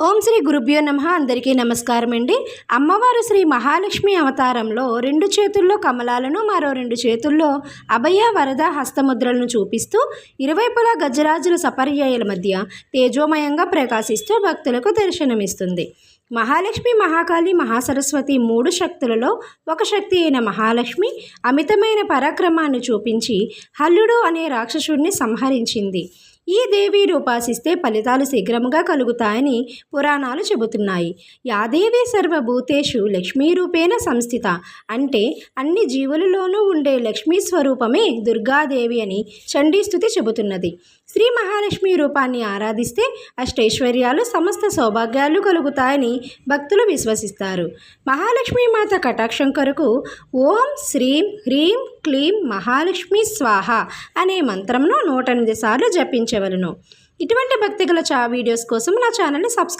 ఓం శ్రీ గురుభ్యో నమః. అందరికీ నమస్కారం అండి. అమ్మవారు శ్రీ మహాలక్ష్మి అవతారంలో 2 చేతుల్లో కమలాలను, మరో 2 చేతుల్లో అభయ వరద హస్తముద్రలను చూపిస్తూ ఇరువైపులా గజరాజుల సపర్యాయాల మధ్య తేజోమయంగా ప్రకాశిస్తూ భక్తులకు దర్శనమిస్తుంది. మహాలక్ష్మి, మహాకాళి, మహాసరస్వతి 3 శక్తులలో ఒక శక్తి అయిన మహాలక్ష్మి అమితమైన పరాక్రమాన్ని చూపించి హల్లుడు అనే రాక్షసుడిని సంహరించింది. ఈ దేవిని ఉపాసిస్తే ఫలితాలు శీఘ్రముగా కలుగుతాయని పురాణాలు చెబుతున్నాయి. యాదేవి సర్వభూతేషు లక్ష్మీరూపేణ సంస్థిత అంటే అన్ని జీవులలోనూ ఉండే లక్ష్మీ స్వరూపమే దుర్గాదేవి అని చండీస్తుతి చెబుతున్నది. శ్రీ మహాలక్ష్మి రూపాన్ని ఆరాధిస్తే అష్టైశ్వర్యాలు, సమస్త సౌభాగ్యాలు కలుగుతాయని భక్తులు విశ్వసిస్తారు. మహాలక్ష్మీ మాత కటాక్షం కొరకు ఓం శ్రీం హ్రీం క్లీం మహాలక్ష్మి స్వాహ అనే మంత్రంను 108 సార్లు జపించవలను. ఇటువంటి భక్తిగల వీడియోస్ కోసం నా ఛానల్ని సబ్స్క్రైబ్